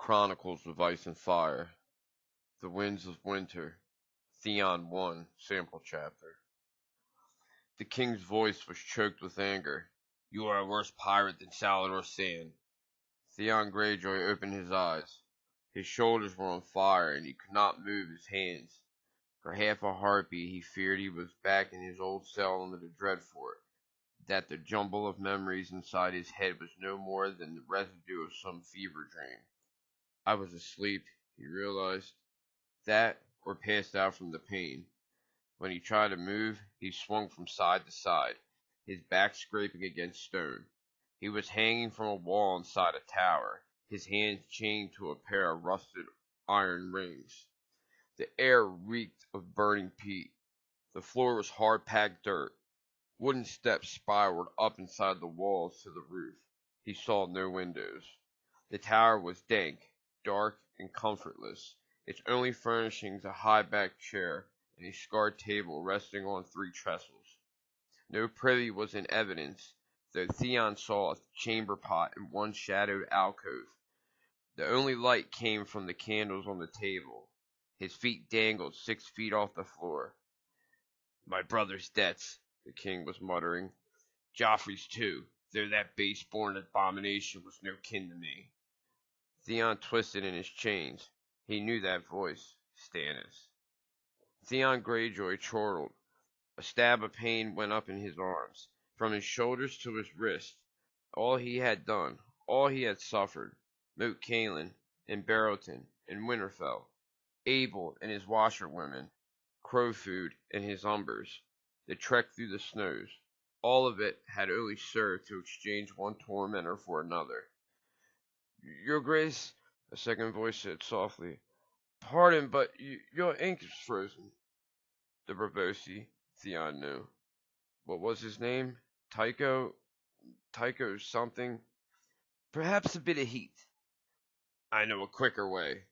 Chronicles of Ice and Fire, The Winds of Winter, Theon 1, Sample Chapter. The king's voice was choked with anger. "You are a worse pirate than Sallador Sand." Theon Greyjoy opened his eyes. His shoulders were on fire, and he could not move his hands. For half a heartbeat he feared he was back in his old cell under the Dreadfort, that the jumble of memories inside his head was no more than the residue of some fever dream. I was asleep, he realized. That, or passed out from the pain. When he tried to move, he swung from side to side, his back scraping against stone. He was hanging from a wall inside a tower, his hands chained to a pair of rusted iron rings. The air reeked of burning peat. The floor was hard-packed dirt. Wooden steps spiraled up inside the walls to the roof. He saw no windows. The tower was dank, dark, and comfortless, its only furnishings a high-backed chair and a scarred table resting on 3 trestles. No privy was in evidence, though Theon saw a chamber pot in one shadowed alcove. The only light came from the candles on the table. His feet dangled 6 feet off the floor. "My brother's debts," the king was muttering. "Joffrey's too, though that base-born abomination was no kin to me." Theon twisted in his chains. He knew that voice. Stannis. Theon Greyjoy chortled. A stab of pain went up in his arms, from his shoulders to his wrist. All he had done, all he had suffered, Moat Cailin, and Barrowton, and Winterfell, Abel and his washerwomen, Crowfood and his umbers, the trek through the snows, all of it had only served to exchange one tormentor for another. "Your Grace," a second voice said softly, "pardon, but your ink is frozen." The Braavosi, Theon knew. What was his name? Tycho something? Perhaps a bit of heat. "I know a quicker way."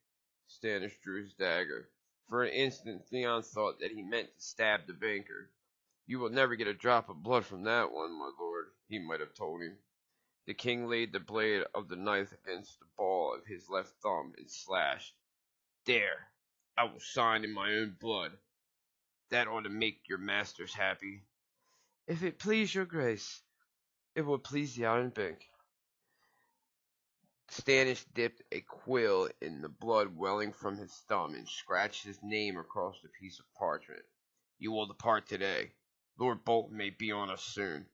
Stannis drew his dagger. For an instant Theon thought that he meant to stab the banker. "You will never get a drop of blood from that one, my lord," he might have told him. The king laid the blade of the knife against the ball of his left thumb and slashed. "There, I will sign in my own blood. That ought to make your masters happy." "If it please your grace, it will please the Iron Bank." Stannis dipped a quill in the blood welling from his thumb and scratched his name across the piece of parchment. "You will depart today. Lord Bolton may be on us soon.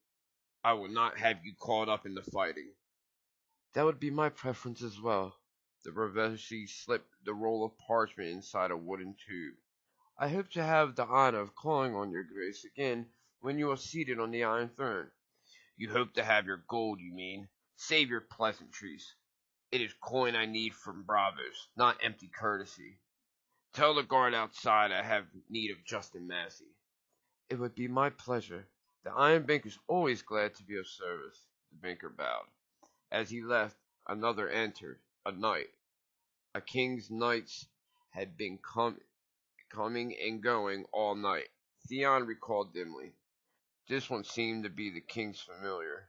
I will not have you caught up in the fighting." "That would be my preference as well." The Braavosi slipped the roll of parchment inside a wooden tube. "I hope to have the honor of calling on your grace again when you are seated on the Iron Throne." "You hope to have your gold, you mean. Save your pleasantries. It is coin I need from bravos, not empty courtesy. Tell the guard outside I have need of Justin Massey." "It would be my pleasure. The Iron Bank is always glad to be of service." The banker bowed. As he left, another entered, a knight. A king's knights had been coming and going all night, Theon recalled dimly. This one seemed to be the king's familiar.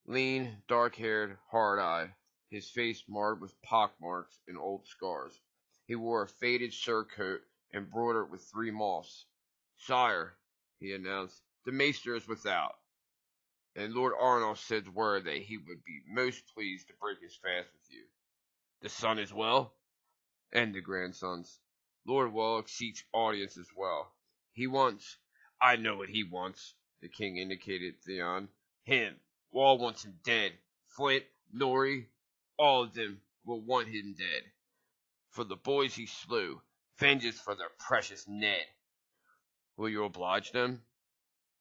Lean, dark-haired, hard-eyed, his face marred with pockmarks and old scars. He wore a faded surcoat embroidered with 3 moths. "Sire," he announced, "the maester is without, and Lord Arnulf said word that he would be most pleased to break his fast with you." "The son is well?" "And the grandsons. Lord Wallach seeks audience as well. He wants—" "I know what he wants," the king indicated Theon. "Him. Wall wants him dead. Flint, Norrie, all of them will want him dead. For the boys he slew. Vengeance for their precious Ned." "Will you oblige them?"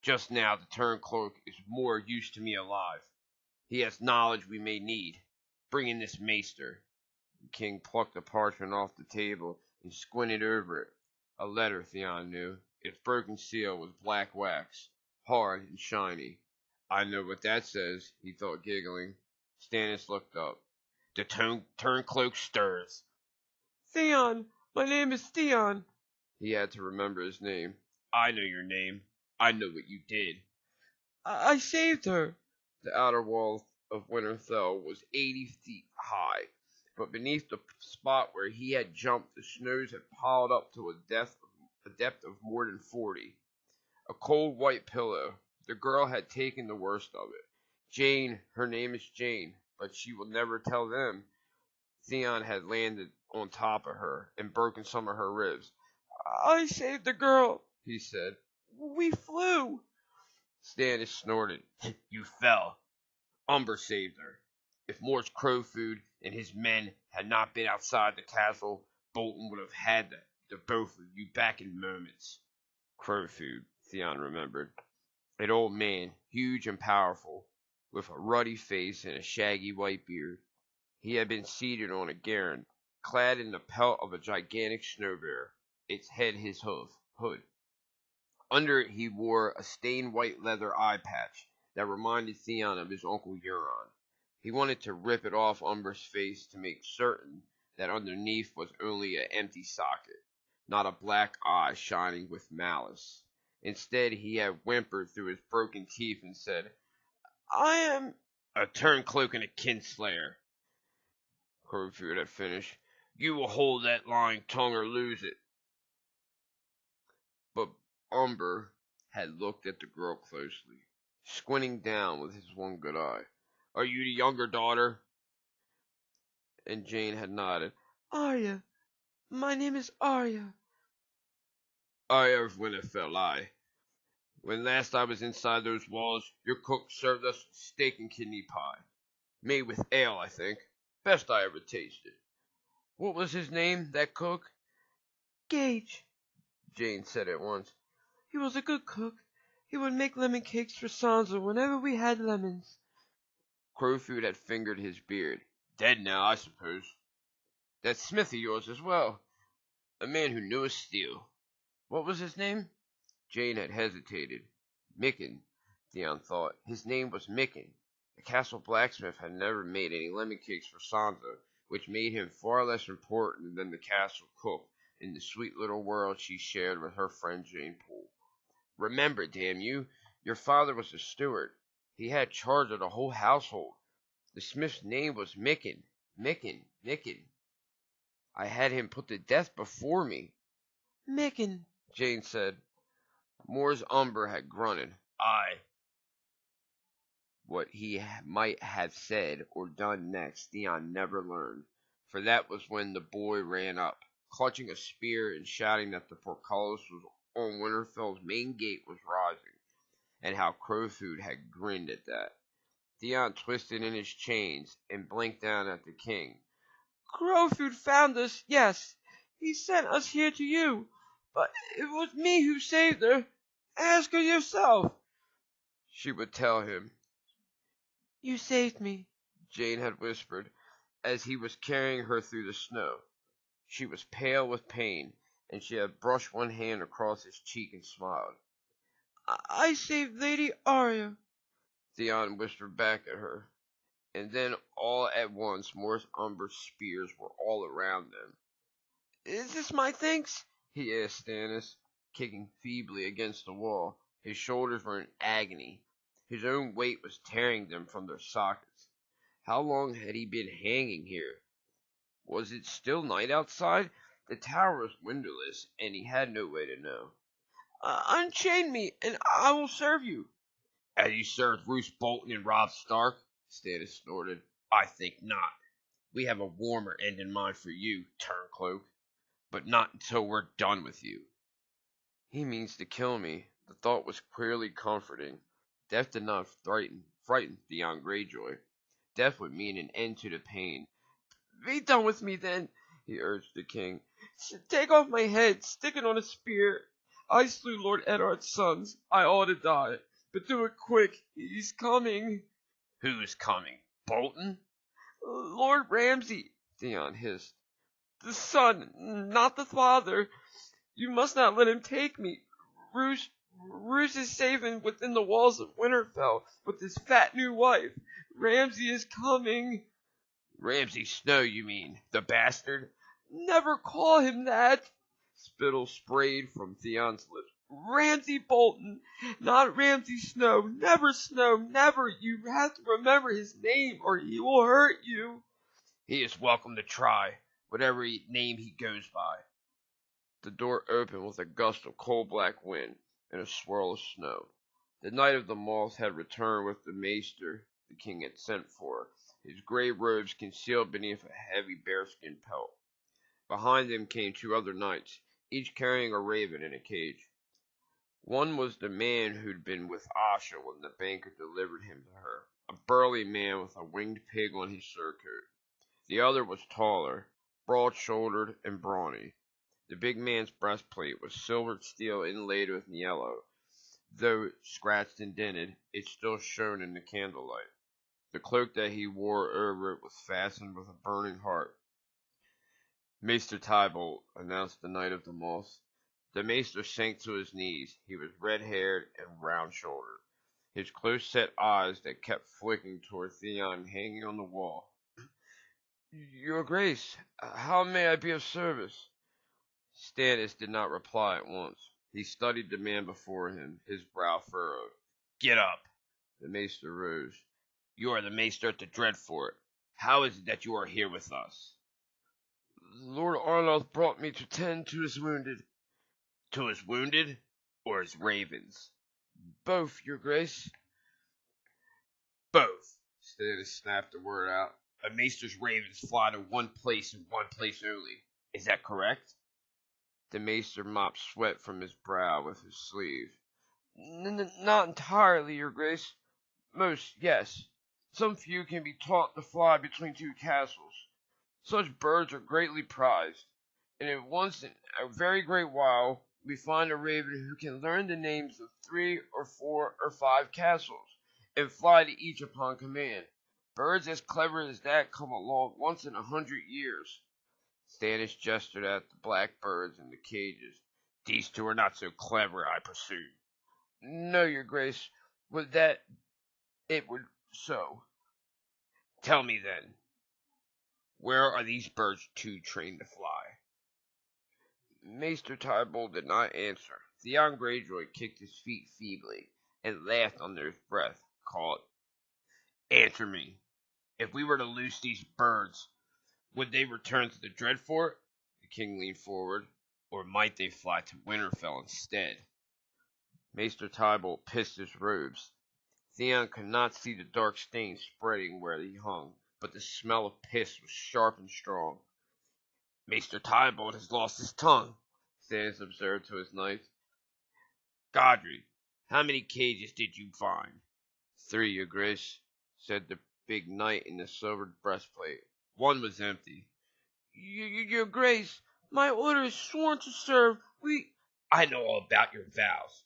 "Just now the turncloak is more use to me alive. He has knowledge we may need. Bring in this maester." The king plucked the parchment off the table and squinted over it. A letter, Theon knew. Its broken seal was black wax, hard and shiny. "I know what that says," he thought, giggling. Stannis looked up. "The turncloak stirs." "Theon! My name is Theon." He had to remember his name. "I know your name. I know what you did." I saved her." The outer wall of Winterfell was 80 feet high, but beneath the spot where he had jumped, the snows had piled up to a depth of more than 40. A cold white pillow. The girl had taken the worst of it. Jane, her name is Jane, but she will never tell them. Theon had landed on top of her and broken some of her ribs. I saved the girl, he said. We flew. Stannis snorted. You fell. Umber saved her. If Mor's Crowfoot and his men had not been outside the castle, Bolton would have had the both of you back in moments. Crowfoot, Theon remembered. An old man, huge and powerful, with a ruddy face and a shaggy white beard. He had been seated on a garron, clad in the pelt of a gigantic snow bear, its head his hood. Under it he wore a stained white leather eye patch that reminded Theon of his uncle Euron. He wanted to rip it off Umber's face to make certain that underneath was only an empty socket, not a black eye shining with malice. Instead, he had whimpered through his broken teeth and said, I am a turncloak and a kinslayer. Crowfoot had finished. You will hold that lying tongue or lose it. But Umber had looked at the girl closely, squinting down with his one good eye. Are you the younger daughter? And Jane had nodded. Arya. My name is Arya. Arya of Winterfell, aye. When last I was inside those walls, your cook served us steak and kidney pie. Made with ale, I think. Best I ever tasted. What was his name, that cook? Gage, Jane said at once. He was a good cook. He would make lemon cakes for Sansa whenever we had lemons. Crowfoot had fingered his beard. Dead now, I suppose. That smith of yours as well. A man who knew his steel. What was his name? Jane had hesitated. Micken, Theon thought. His name was Micken. The castle blacksmith had never made any lemon cakes for Sansa, which made him far less important than the castle cook in the sweet little world she shared with her friend Jane Poole. Remember, damn you, your father was a steward. He had charge of the whole household. The smith's name was Micken. Micken. I had him put to death before me. Micken, Jane said. Mor's Umber had grunted. Aye. What he might have said or done next, Theon never learned, for that was when the boy ran up, clutching a spear and shouting that the portcullis was on Winterfell's main gate was rising, and how Crowfoot had grinned at that. Theon twisted in his chains and blinked down at the king. Crowfoot found us, yes. He sent us here to you, but it was me who saved her. Ask her yourself. She would tell him. You saved me, Jane had whispered, as he was carrying her through the snow. She was pale with pain, and she had brushed one hand across his cheek and smiled. I saved Lady Arya, Theon whispered back at her, and then all at once Mor's Umber spears were all around them. Is this my thanks? He asked Stannis, kicking feebly against the wall. His shoulders were in agony. His own weight was tearing them from their sockets. How long had he been hanging here? Was it still night outside? The tower was windowless, and he had no way to know. Unchain me, and I will serve you. As you served Roose Bolton and Robb Stark? Stannis snorted. I think not. We have a warmer end in mind for you, Turncloak. But not until we're done with you. He means to kill me. The thought was queerly comforting. Death did not frighten Theon Greyjoy. Death would mean an end to the pain. Be done with me then, he urged the king. Take off my head, stick it on a spear. I slew Lord Eddard's sons. I ought to die. But do it quick. He's coming. Who's coming? Bolton? Lord Ramsay, Theon hissed. The son, not the father. You must not let him take me. Roose is safe within the walls of Winterfell with his fat new wife. Ramsay is coming. Ramsay Snow, you mean? The bastard? Never call him that. Spittle sprayed from Theon's lips. Ramsay Bolton, not Ramsay Snow. Never Snow, never. You have to remember his name or he will hurt you. He is welcome to try, whatever name he goes by. The door opened with a gust of coal-black wind and a swirl of snow. The Knight of the Moths had returned with the maester the king had sent for, his grey robes concealed beneath a heavy bearskin pelt. Behind them came two other knights, each carrying a raven in a cage. One was the man who'd been with Asha when the banker delivered him to her, a burly man with a winged pig on his surcoat. The other was taller, broad-shouldered, and brawny. The big man's breastplate was silvered steel inlaid with yellow. Though scratched and dented, it still shone in the candlelight. The cloak that he wore over it was fastened with a burning heart. "Maester Tybalt," announced the Knight of the Moths. The maester sank to his knees. He was red-haired and round-shouldered, his close-set eyes that kept flicking toward Theon hanging on the wall. "Your Grace, how may I be of service?" Stannis did not reply at once. He studied the man before him, his brow furrowed. "Get up!" The maester rose. "You are the maester at the Dreadfort. How is it that you are here with us?" "Lord Arnulf brought me to tend to his wounded." "To his wounded, or his ravens?" "Both, your Grace." "Both." Stannis snapped the word out. "A maester's ravens fly to one place and one place only. Is that correct?" The maester mopped sweat from his brow with his sleeve. "Not entirely, your Grace. Most, yes. Some few can be taught to fly between two castles. Such birds are greatly prized, and if once in a very great while we find a raven who can learn the names of 3 or 4 or 5 castles, and fly to each upon command, birds as clever as that come along once in 100 years. Stannis gestured at the black birds in the cages. "These two are not so clever, I presume." "No, your Grace. Would that it would so." "Tell me, then, where are these birds too trained to fly?" Maester Tybalt did not answer. Theon Greyjoy kicked his feet feebly, and laughed under his breath, called, "Answer me. If we were to loose these birds, would they return to the Dreadfort?" The king leaned forward. "Or might they fly to Winterfell instead?" Maester Tybalt pissed his robes. Theon could not see the dark stain spreading where he hung, but the smell of piss was sharp and strong. "Maester Tybalt has lost his tongue," Stannis observed to his knights. "Godry, how many cages did you find?" "3, your Grace," said the big knight in the silvered breastplate. "One was empty." Your Grace, my order is sworn to serve. "I know all about your vows.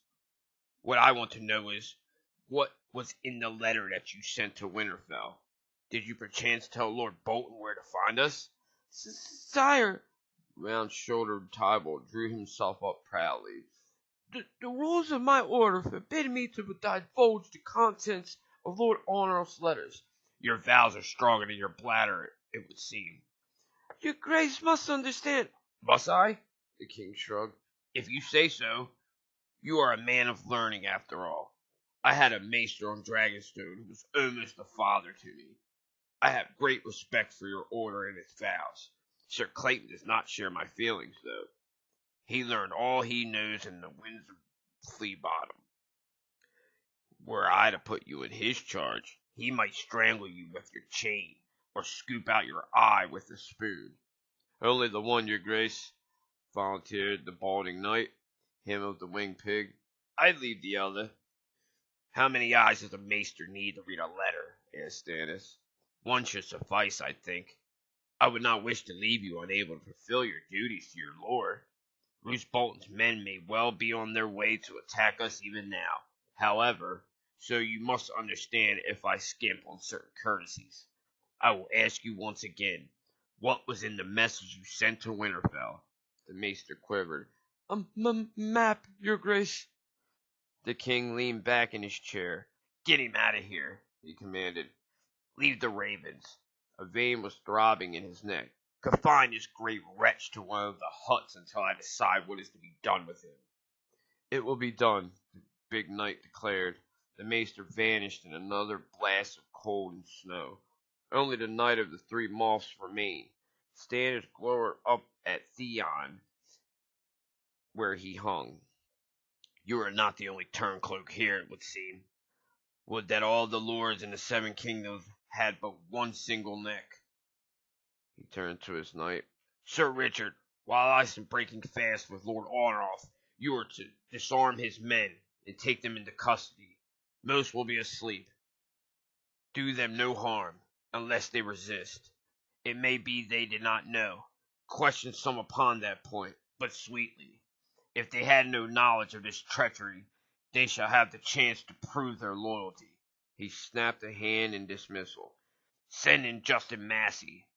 What I want to know is, what was in the letter that you sent to Winterfell? Did you perchance tell Lord Bolton where to find us?" Sire," round-shouldered Tybalt drew himself up proudly, the rules of my order forbid me to divulge the contents of Lord Arnulf's letters." "Your vows are stronger than your bladder, it would seem." "Your Grace must understand." "Must I?" The king shrugged. "If you say so. You are a man of learning, after all. I had a maester on Dragonstone who was almost a father to me. I have great respect for your order and its vows. Sir Clayton does not share my feelings, though. He learned all he knows in the Winds of Flea Bottom. Were I to put you in his charge, he might strangle you with your chain, or scoop out your eye with a spoon." "Only the one, your Grace," volunteered the balding knight, him of the winged pig. "I'd leave the other." "How many eyes does a maester need to read a letter?" asked Stannis. "One should suffice, I think. I would not wish to leave you unable to fulfill your duties to your lord. Roose Bolton's men may well be on their way to attack us even now, however, so you must understand if I skimp on certain courtesies. I will ask you once again, what was in the message you sent to Winterfell?" The maester quivered. "A map, your Grace." The king leaned back in his chair. "Get him out of here," he commanded. "Leave the ravens." A vein was throbbing in his neck. "Confine this great wretch to one of the huts until I decide what is to be done with him." "It will be done," the big knight declared. The maester vanished in another blast of cold and snow. Only the Knight of the Three Moths remained. Stannis glowered up at Theon, where he hung. You are not the only turncloak here, it would seem. Would that all the lords in the Seven Kingdoms had but one single neck. He turned to his knight. Sir Richard, while I am breaking fast with Lord Arnoth, you are to disarm his men and take them into custody. Most will be asleep. Do them no harm, unless they resist. It may be they did not know. Question some upon that point, but sweetly. If they had no knowledge of this treachery, they shall have the chance to prove their loyalty. He snapped a hand in dismissal. Send in Justin Massey.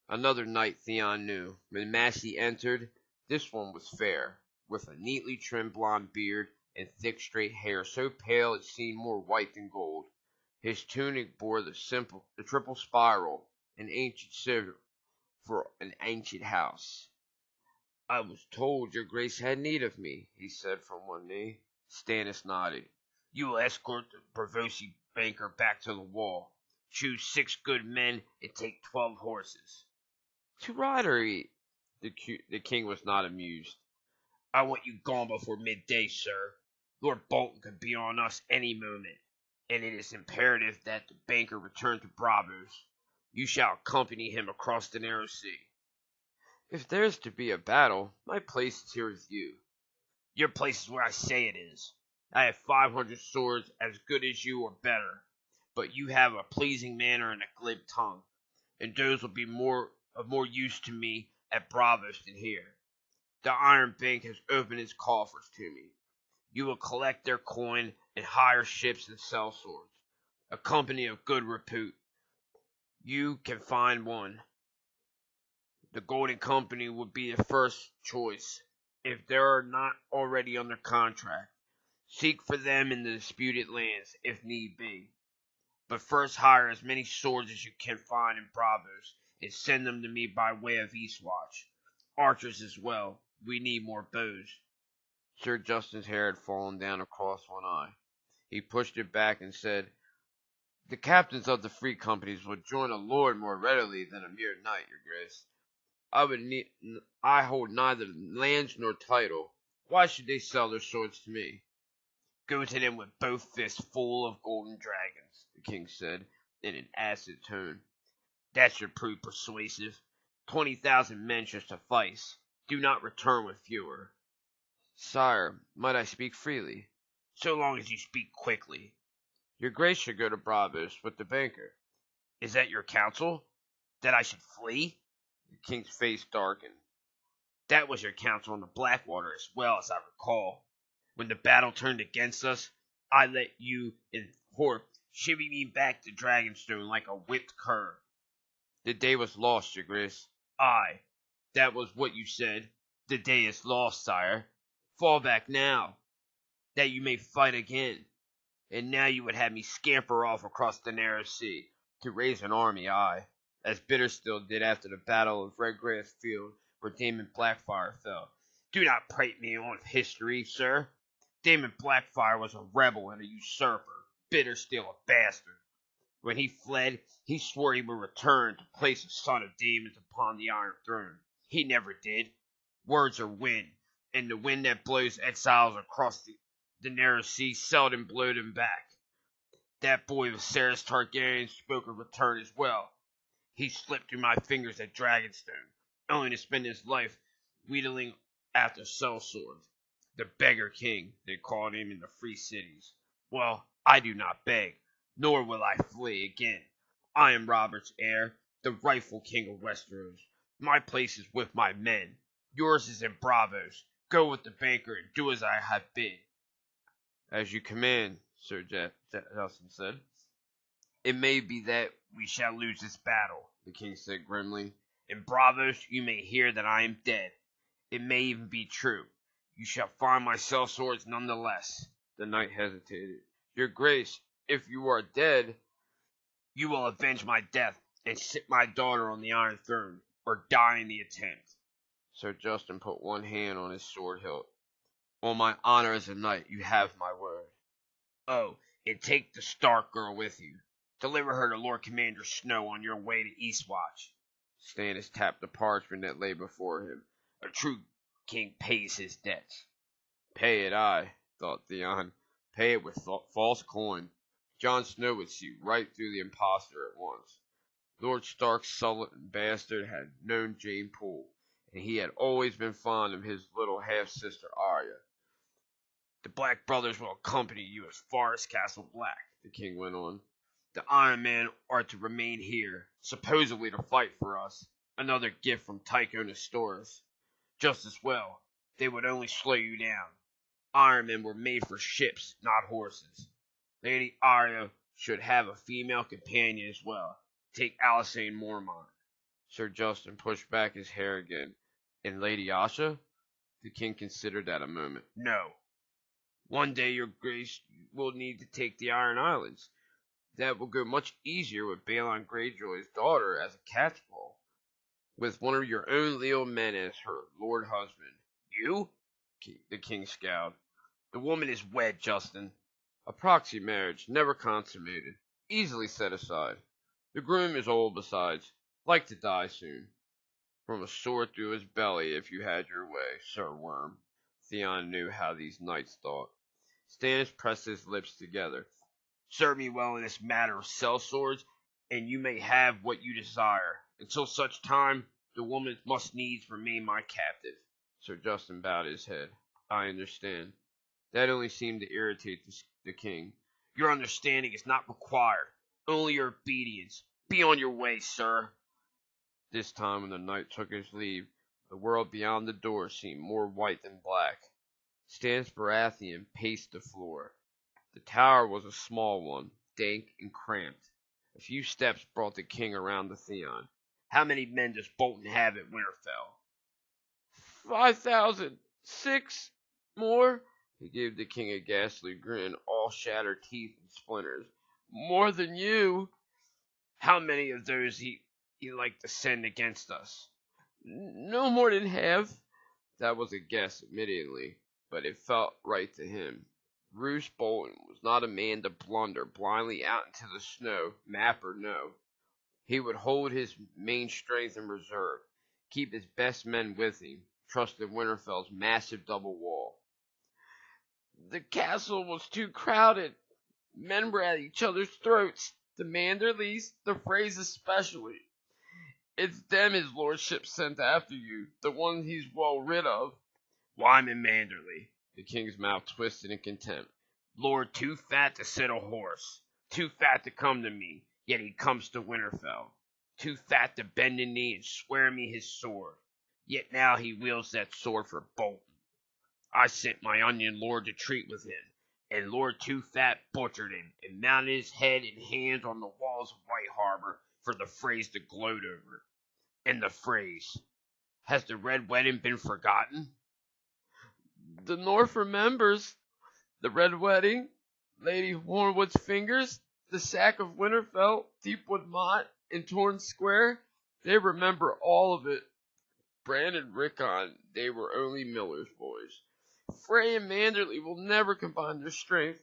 Another knight Theon knew. When Massey entered, this one was fair, with a neatly trimmed blond beard and thick straight hair so pale it seemed more white than gold. His tunic bore the triple spiral, an ancient sigil for an ancient house. I was told your grace had need of me, he said from one knee. Stannis nodded. You will escort the Braavosi banker back to the wall. Choose 6 good men and take 12 horses. To ride or eat? The king was not amused. I want you gone before midday, sir. Lord Bolton could be on us any moment, and it is imperative that the banker return to Braavos. You shall accompany him across the narrow sea. If there is to be a battle, my place is here with you. Your place is where I say it is. I have 500 swords as good as you or better, but you have a pleasing manner and a glib tongue, and those will be of more use to me at Braavos than here. The Iron Bank has opened its coffers to me. You will collect their coin and hire ships and sell swords. A company of good repute. You can find one. The Golden Company would be the first choice, if they are not already under contract. Seek for them in the disputed lands, if need be. But first hire as many swords as you can find in Braavos, and send them to me by way of Eastwatch. Archers as well. We need more bows. Sir Justin's hair had fallen down across one eye. He pushed it back and said, The captains of the free companies would join a lord more readily than a mere knight, your grace. I hold neither lands nor title. Why should they sell their swords to me? Go to them with both fists full of golden dragons, the king said, in an acid tone. That should prove persuasive. 20,000 men should suffice. Do not return with fewer. Sire, might I speak freely? So long as you speak quickly. Your grace should go to Braavos with the banker. Is that your counsel? That I should flee? The king's face darkened. That was your counsel on the Blackwater as well as I recall. When the battle turned against us, I let you and Hort shimmy me back to Dragonstone like a whipped cur. The day was lost, your grace. Aye, that was what you said. The day is lost, sire. Fall back now, that you may fight again. And now you would have me scamper off across the narrow sea, to raise an army, aye, as Bitterstill did after the battle of Redgrass Field, where Daemon Blackfire fell. Do not prate me on history, sir. Daemon Blackfire was a rebel and a usurper, Bitterstill a bastard. When he fled, he swore he would return to place a son of Daemon's upon the Iron Throne. He never did. Words are wind, and the wind that blows exiles across the narrow sea seldom blow them back. That boy Viserys Targaryen spoke of return as well. He slipped through my fingers at Dragonstone, only to spend his life wheedling after sellswords. The beggar king, they called him in the free cities. Well, I do not beg, nor will I flee again. I am Robert's heir, the rightful king of Westeros. My place is with my men. Yours is in Braavos. Go with the banker and do as I have bid. As you command, Sir Justin said. It may be that we shall lose this battle, the king said grimly. In Braavos you may hear that I am dead. It may even be true. You shall find my sellswords nonetheless. The knight hesitated. Your grace, if you are dead, you will avenge my death and sit my daughter on the Iron Throne, or die in the attempt. Sir Justin put one hand on his sword hilt. On my honor as a knight, you have my word. Oh, and take the Stark girl with you. Deliver her to Lord Commander Snow on your way to Eastwatch. Stannis tapped the parchment that lay before him. A true king pays his debts. Pay it, thought Theon. Pay it with false coin. Jon Snow would see right through the impostor at once. Lord Stark's sullen bastard had known Jane Poole, and he had always been fond of his little half-sister Arya. The Black Brothers will accompany you as far as Castle Black, the king went on. The Iron Men are to remain here, supposedly to fight for us. Another gift from Tycho Nestoris. Just as well, they would only slow you down. Iron Men were made for ships, not horses. Lady Arya should have a female companion as well. Take Alysanne Mormont. Sir Justin pushed back his hair again. And Lady Asha? The king considered that a moment. No. One day your grace will need to take the Iron Islands. That will go much easier with Theon Greyjoy's daughter as a catchpole. With one of your own leal men as her lord husband. You? The king scowled. The woman is wed, Justin. A proxy marriage, never consummated. Easily set aside. The groom is old besides. Like to die soon. From a sword through his belly if you had your way, Sir Worm. Theon knew how these knights thought. Stannis pressed his lips together. Serve me well in this matter of sellswords, and you may have what you desire. Until such time, the woman must needs remain my captive. Sir Justin bowed his head. I understand. That only seemed to irritate the king. Your understanding is not required. Only your obedience. Be on your way, sir. This time when the knight took his leave, the world beyond the door seemed more white than black. Stannis Baratheon paced the floor. The tower was a small one, dank and cramped. A few steps brought the king around to Theon. How many men does Bolton have at Winterfell? 5,000. 6 more? He gave the king a ghastly grin, all shattered teeth and splinters. More than you. How many of those he like to send against us? No more than half. That was a guess, admittedly, but it felt right to him. Roose Bolton was not a man to blunder blindly out into the snow, map or no. He would hold his main strength in reserve, keep his best men with him, trust in Winterfell's massive double wall. The castle was too crowded. Men were at each other's throats, the Manderleys, the Freys especially. It's them his lordship sent after you, the ones he's well rid of. Wyman Manderley. The king's mouth twisted in contempt. Lord too fat to sit a horse, too fat to come to me, yet he comes to Winterfell. Too fat to bend a knee and swear me his sword, yet now he wields that sword for Bolton. I sent my onion lord to treat with him, and Lord Too Fat butchered him and mounted his head and hands on the walls of White Harbor for the Freys to gloat over. And the Freys. Has the Red Wedding been forgotten? The North remembers. The Red Wedding, Lady Hornwood's fingers, the sack of Winterfell, Deepwood Mott, and Torn Square. They remember all of it. Bran and Rickon, they were only Miller's boys. Frey and Manderley will never combine their strength.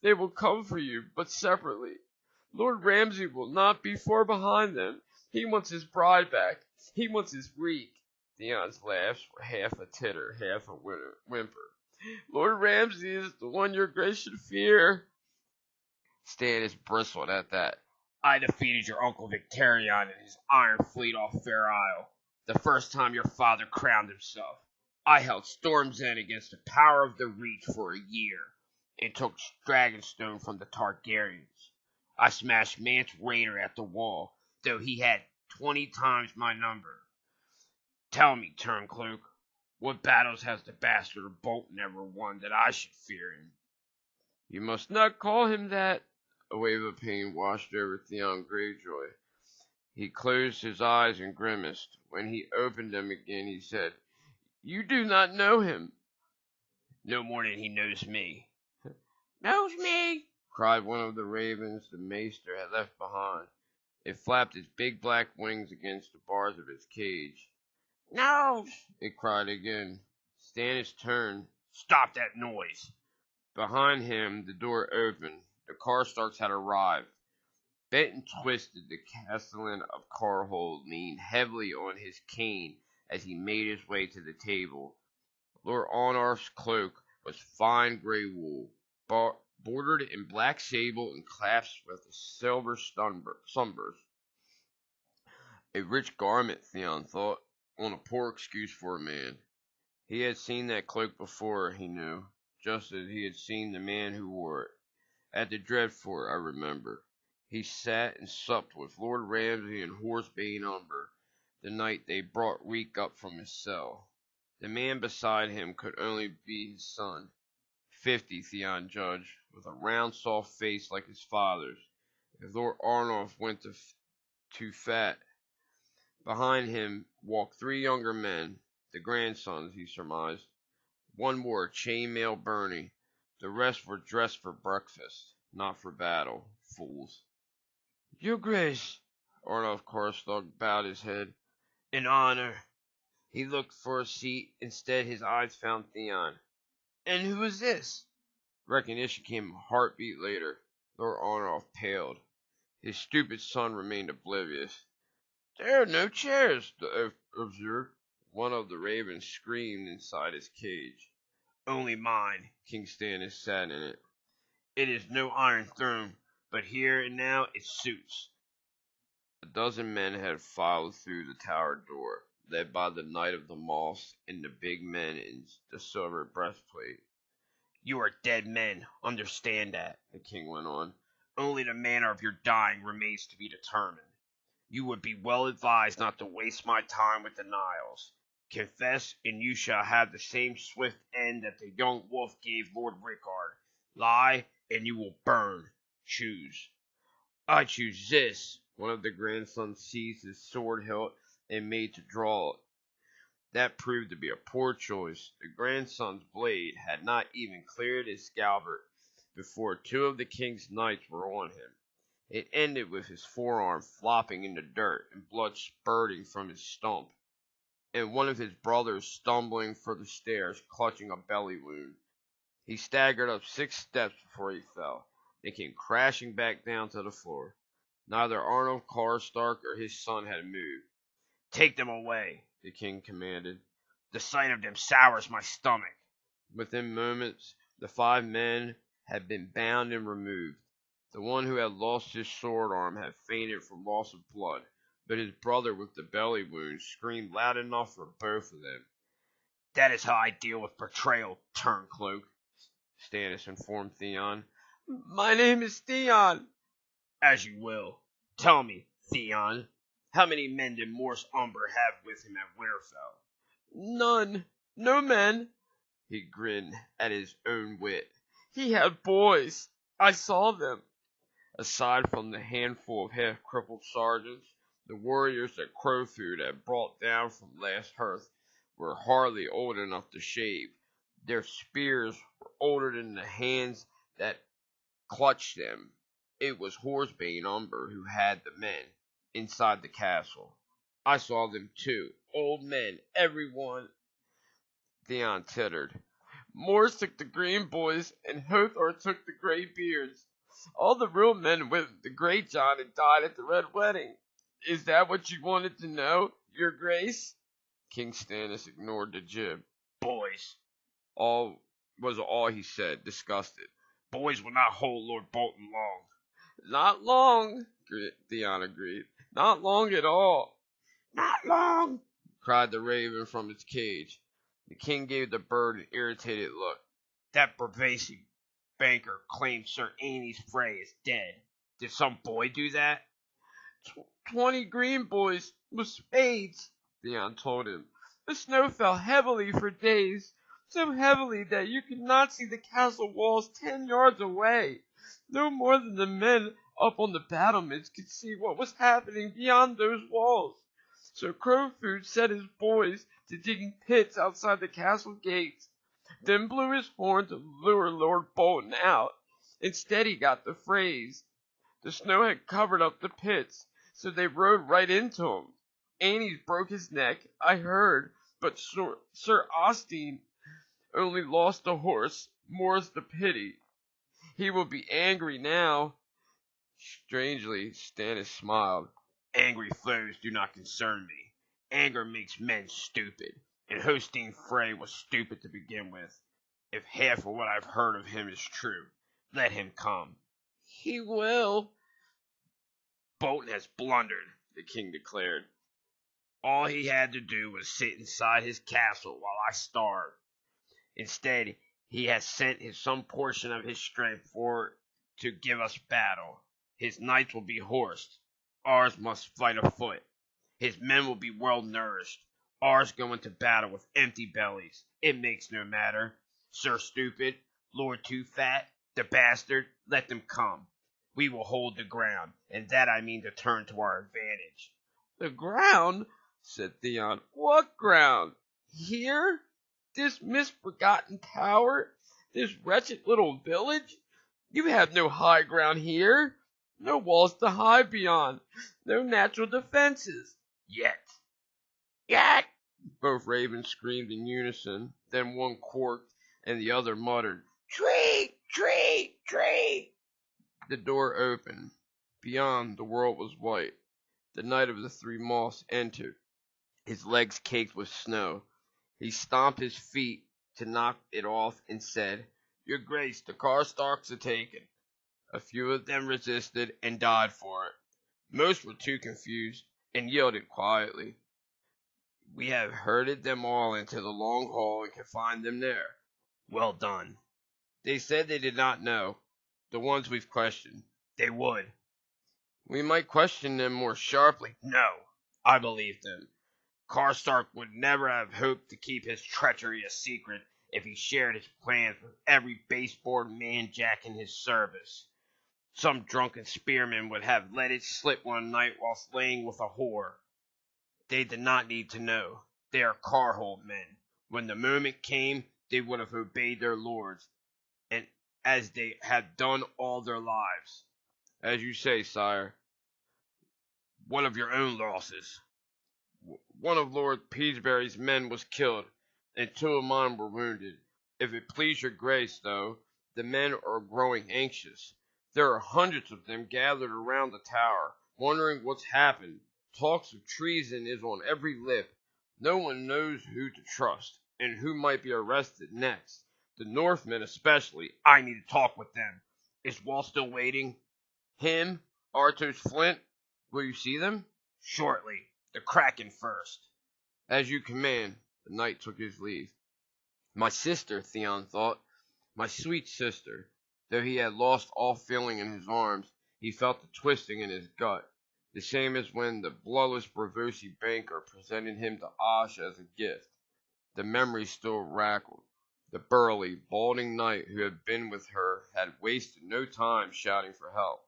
They will come for you, but separately. Lord Ramsay will not be far behind them. He wants his bride back. He wants his reek. Theon's laughs were half a titter, half a whimper. Lord Ramsay is the one your grace should fear. Stannis bristled at that. I defeated your uncle Victarion and his iron fleet off Fair Isle, the first time your father crowned himself. I held Storm's End against the power of the Reach for a year, and took Dragonstone from the Targaryens. I smashed Mance Rayder at the wall, though he had 20 times my number. Tell me, Turncloak, what battles has the bastard of Bolton ever won that I should fear him? You must not call him that. A wave of pain washed over Theon Greyjoy. He closed his eyes and grimaced. When he opened them again, he said, You do not know him. No more than he knows me. Knows me, cried one of the ravens the maester had left behind. It flapped its big black wings against the bars of its cage. No, it cried again. Stannis turned. Stop that noise. Behind him, the door opened. The Karstarks had arrived. Bent and twisted, the castellan of Carhold leaned heavily on his cane as he made his way to the table. Lord Onar's cloak was fine grey wool, bordered in black sable and clasped with silver sunburst. A rich garment, Theon thought, on a poor excuse for a man. He had seen that cloak before, he knew, just as he had seen the man who wore it. At the Dreadfort, I remember. He sat and supped with Lord Ramsay and Horsebane Umber, the night they brought Reek up from his cell. The man beside him could only be his son, 50, Theon judged, with a round, soft face like his father's. If Lord Arnulf went too fat, behind him walked 3 younger men, the grandsons, he surmised. One wore a chainmail byrnie. The rest were dressed for breakfast, not for battle. Fools. Your Grace, Arnulf Karstark bowed his head. An honor. He looked for a seat. Instead, his eyes found Theon. And who is this? Recognition came a heartbeat later. Lord Arnulf paled. His stupid son remained oblivious. There are no chairs, the oaf observed. One of the ravens screamed inside his cage. Only mine. King Stannis sat in it. It is no iron throne, but here and now it suits. A dozen men had filed through the tower door, led by the Knight of the Moss and the big men in the silver breastplate. You are dead men, understand that, the king went on. Only the manner of your dying remains to be determined. You would be well advised not to waste my time with the Niles. Confess, and you shall have the same swift end that the young wolf gave Lord Rickard. Lie, and you will burn. Choose. I choose this. One of the grandsons seized his sword hilt and made to draw it. That proved to be a poor choice. The grandson's blade had not even cleared his scabbard before 2 of the king's knights were on him. It ended with his forearm flopping in the dirt and blood spurting from his stump, and one of his brothers stumbling for the stairs, clutching a belly wound. He staggered up 6 steps before he fell, and came crashing back down to the floor. Neither Arnulf Karstark or his son had moved. Take them away, the king commanded. The sight of them sours my stomach. Within moments, the 5 men had been bound and removed. The one who had lost his sword arm had fainted from loss of blood, but his brother with the belly wound screamed loud enough for both of them. That is how I deal with betrayal, turncloak, Stannis informed Theon. My name is Theon. As you will. Tell me, Theon, how many men did Morse Umber have with him at Winterfell? None. No men. He grinned at his own wit. He had boys. I saw them. Aside from the handful of half-crippled sergeants, the warriors that Crowfoot had brought down from last hearth were hardly old enough to shave. Their spears were older than the hands that clutched them. It was Horsebane Umber who had the men inside the castle. I saw them too. Old men, every one. Theon tittered. Morse took the green boys, and Hothor took the gray beards. All the real men with the Great John had died at the Red Wedding. Is that what you wanted to know, Your Grace? King Stannis ignored the jib. Boys. Was all he said, disgusted. Boys will not hold Lord Bolton long. Not long, Theon agreed. Not long at all. Not long, cried the raven from its cage. The king gave the bird an irritated look. That pervasive banker claimed Sir Annie's Frey is dead. Did some boy do that? 20 green boys with spades, Theon told him. The snow fell heavily for days, so heavily that you could not see the castle walls 10 yards away. No more than the men up on the battlements could see what was happening beyond those walls. So Crowfoot set his boys to digging pits outside the castle gates, then blew his horn to lure Lord Bolton out. Instead he got the Freys. The snow had covered up the pits, so they rode right into him. Annie's broke his neck, I heard, but Sir Austin only lost a horse, more's the pity. He will be angry now. Strangely, Stannis smiled. Angry foes do not concern me. Anger makes men stupid, and hosting Frey was stupid to begin with. If half of what I've heard of him is true, let him come. He will. Bolton has blundered, the king declared. All he had to do was sit inside his castle while I starved. Instead, he has sent some portion of his strength forward to give us battle. His knights will be horsed. Ours must fight afoot. His men will be well nourished. Ours go into battle with empty bellies. It makes no matter. Sir Stupid, Lord Too Fat, the bastard, let them come. We will hold the ground, and that I mean to turn to our advantage. The ground? Said Theon. What ground? Here? This misforgotten tower? This wretched little village? You have no high ground here. No walls to hide beyond. No natural defenses. Yet. Yet! Both ravens screamed in unison. Then one quirked, and the other muttered, Tree! Tree! Tree! The door opened. Beyond, the world was white. The Knight of the Three Moths entered, his legs caked with snow. He stomped his feet to knock it off and said, Your Grace, the Karstarks are taken. A few of them resisted and died for it. Most were too confused and yielded quietly. We have herded them all into the long hall and confined them there. Well done. They said they did not know. The ones we've questioned. They would. We might question them more sharply. No, I believe them. Karstark would never have hoped to keep his treachery a secret if he shared his plans with every baseboard man-jack in his service. Some drunken spearman would have let it slip one night whilst laying with a whore. They did not need to know. They are Carhold men. When the moment came, they would have obeyed their lords, and as they had done all their lives. As you say, sire. One of your own losses. One of Lord Peaseberry's men was killed, and two of mine were wounded. If it please your grace, though, the men are growing anxious. There are hundreds of them gathered around the tower, wondering what's happened. Talks of treason is on every lip. No one knows who to trust, and who might be arrested next. The Northmen especially. I need to talk with them. Is Wall still waiting? Him? Artos Flint? Will you see them? Shortly. The Kraken first. As you command. The knight took his leave. My sister, Theon thought. My sweet sister. Though he had lost all feeling in his arms, he felt the twisting in his gut, the same as when the bloodless Braavosi banker presented him to Osh as a gift. The memory still rackled. The burly, balding knight who had been with her had wasted no time shouting for help,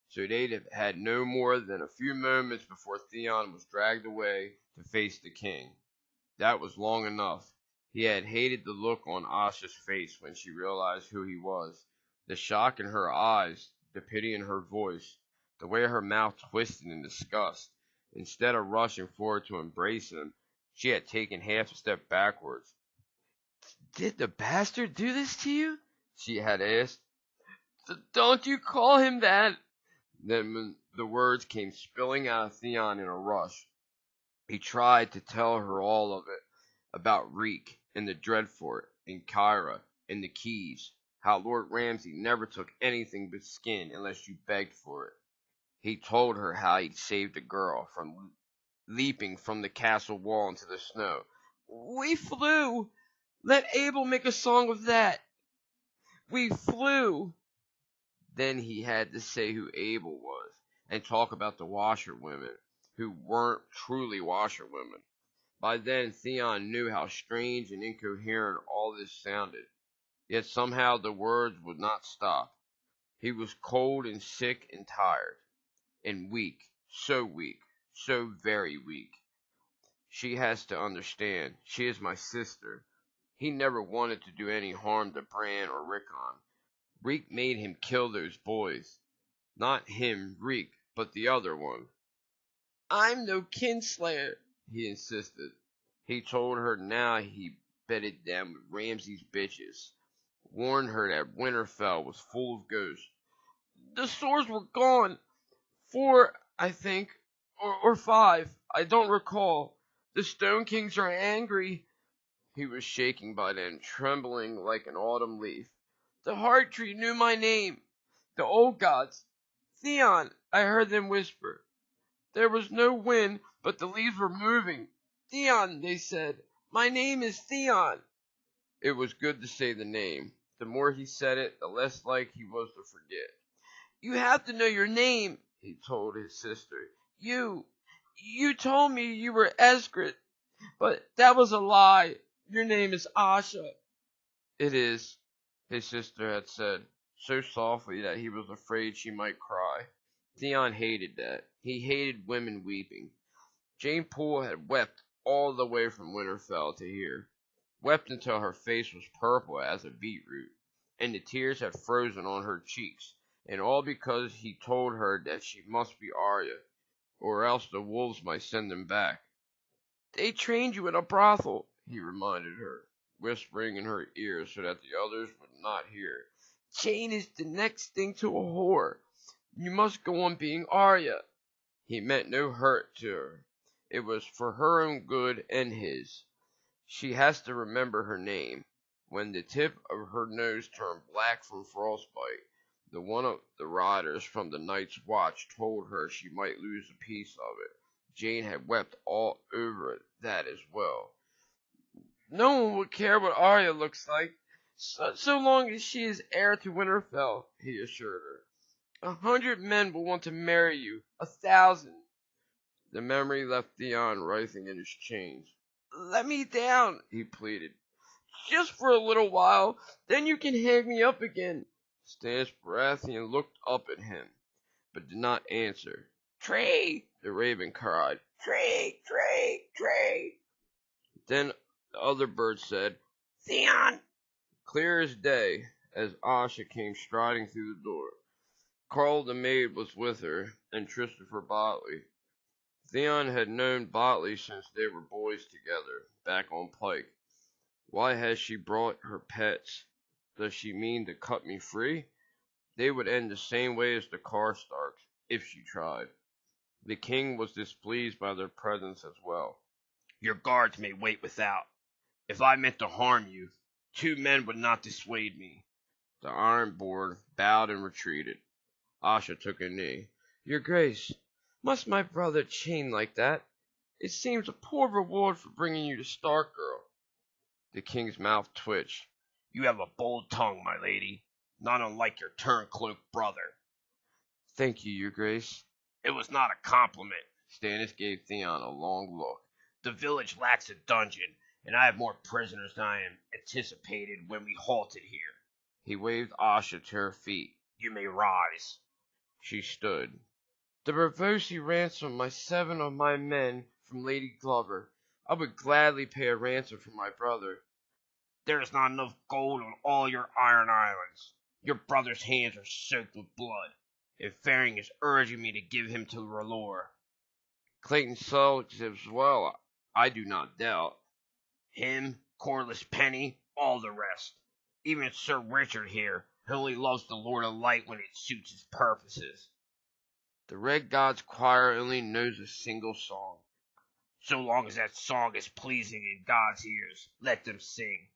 so they'd had no more than a few moments before Theon was dragged away to face the king. That was long enough. He had hated the look on Asha's face when she realized who he was. The shock in her eyes, the pity in her voice, the way her mouth twisted in disgust. Instead of rushing forward to embrace him, she had taken half a step backwards. Did the bastard do this to you? She had asked. Don't you call him that? Then the words came spilling out of Theon in a rush. He tried to tell her all of it, about Reek, and the Dreadfort, and Kyra, and the Keys. How Lord Ramsay never took anything but skin unless you begged for it. He told her how he'd saved a girl from leaping from the castle wall into the snow. We flew! Let Abel make a song of that! We flew! Then he had to say who Abel was, and talk about the washerwomen, who weren't truly washerwomen. By then Theon knew how strange and incoherent all this sounded. Yet somehow the words would not stop. He was cold and sick and tired, and weak, so very weak. She has to understand. She is my sister. He never wanted to do any harm to Bran or Rickon. Reek made him kill those boys. Not him, Reek, but the other one. I'm no kinslayer, he insisted. He told her now he bedded them with Ramsay's bitches. Warned her that Winterfell was full of ghosts. The swords were gone. 4, I think, or 5. I don't recall. The Stone Kings are angry. He was shaking by then, trembling like an autumn leaf. The Heart Tree knew my name. The old gods. Theon, I heard them whisper. There was no wind, but the leaves were moving. Theon, they said. My name is Theon. It was good to say the name. The more he said it, the less like he was to forget. You have to know your name, he told his sister. You told me you were Eskrit, but that was a lie. Your name is Asha. It is, his sister had said, so softly that he was afraid she might cry. Theon hated that. He hated women weeping. Jane Poole had wept all the way from Winterfell to here. Wept until her face was purple as a beetroot, and the tears had frozen on her cheeks, and all because he told her that she must be Arya, or else the wolves might send them back. They trained you in a brothel, he reminded her, whispering in her ear so that the others would not hear. Jane is the next thing to a whore. You must go on being Arya. He meant no hurt to her. It was for her own good and his. She has to remember her name. When the tip of her nose turned black from frostbite, the one of the riders from the night's watch told her she might lose a piece of it. Jane had wept all over that as well. No one would care what Arya looks like, so long as she is heir to Winterfell, he assured her. 100 men will want to marry you, 1,000. The memory left Theon writhing in his chains. Let me down, he pleaded. Just for a little while, then you can hang me up again. Stannis Baratheon looked up at him, but did not answer. Tree, the raven cried. Tree, tree, tree. Then the other bird said, Theon. Clear as day, as Asha came striding through the door. Carl the maid was with her, and Christopher Botley. Theon had known Botley since they were boys together, back on Pike. Why has she brought her pets? Does she mean to cut me free? They would end the same way as the Karstarks, if she tried. The king was displeased by their presence as well. Your guards may wait without. If I meant to harm you, 2 men would not dissuade me. The Ironborn bowed and retreated. Asha took a knee. Your Grace, must my brother chain like that? It seems a poor reward for bringing you to Starkgirl. The king's mouth twitched. You have a bold tongue, my lady, not unlike your turncloak brother. Thank you, your grace. It was not a compliment. Stannis gave Theon a long look. The village lacks a dungeon, and I have more prisoners than I anticipated when we halted here. He waved Asha to her feet. You may rise. She stood. The Ravosi ransomed my 7 of my men from Lady Glover. I would gladly pay a ransom for my brother. There is not enough gold on all your Iron Islands. Your brother's hands are soaked with blood. If Faring is urging me to give him to R'hllor. Clayton Sullivan as well, I do not doubt. Him, Corlys Penny, all the rest. Even Sir Richard here, who only loves the Lord of Light when it suits his purposes. The Red God's choir only knows a single song. So long as that song is pleasing in God's ears, let them sing.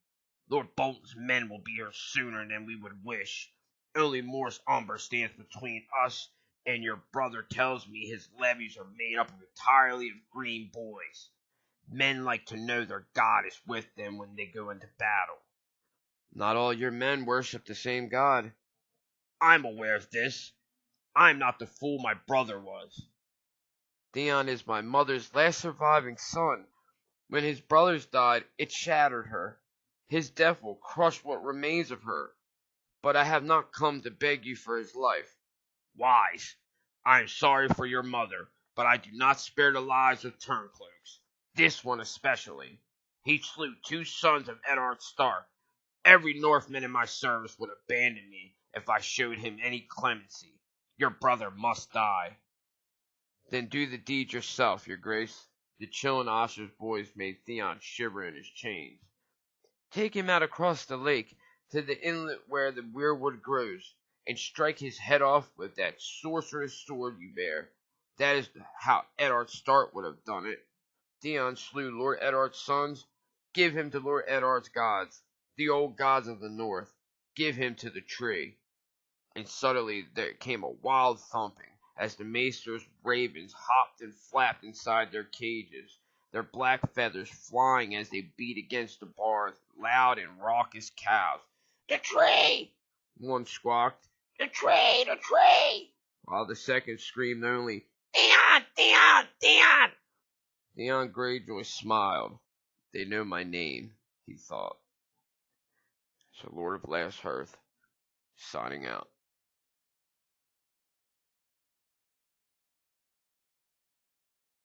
Lord Bolton's men will be here sooner than we would wish. Only Morris Umber stands between us, and your brother tells me his levies are made up entirely of green boys. Men like to know their God is with them when they go into battle. Not all your men worship the same God. I'm aware of this. I'm not the fool my brother was. Theon is my mother's last surviving son. When his brothers died, it shattered her. His death will crush what remains of her. But I have not come to beg you for his life. Wise. I am sorry for your mother, but I do not spare the lives of turncloaks. This one especially. He slew 2 sons of Eddard Stark. Every Northman in my service would abandon me if I showed him any clemency. Your brother must die. Then do the deed yourself, your grace. The chill in Asha's voice made Theon shiver in his chains. Take him out across the lake, to the inlet where the weirwood grows. and strike his head off with that sorceress sword you bear. That is how Eddard Stark would have done it. Theon slew Lord Eddard's sons. Give him to Lord Eddard's gods, the old gods of the north. Give him to the tree. And suddenly there came a wild thumping as the maester's ravens hopped and flapped inside their cages, their black feathers flying as they beat against the bars, loud and raucous cows. "The tree!" one squawked. "The tree! The tree!" while the second screamed only, "Theon! Theon! Theon!" Theon Greyjoy smiled. They know my name, he thought. So Lord of Last Hearth, signing out.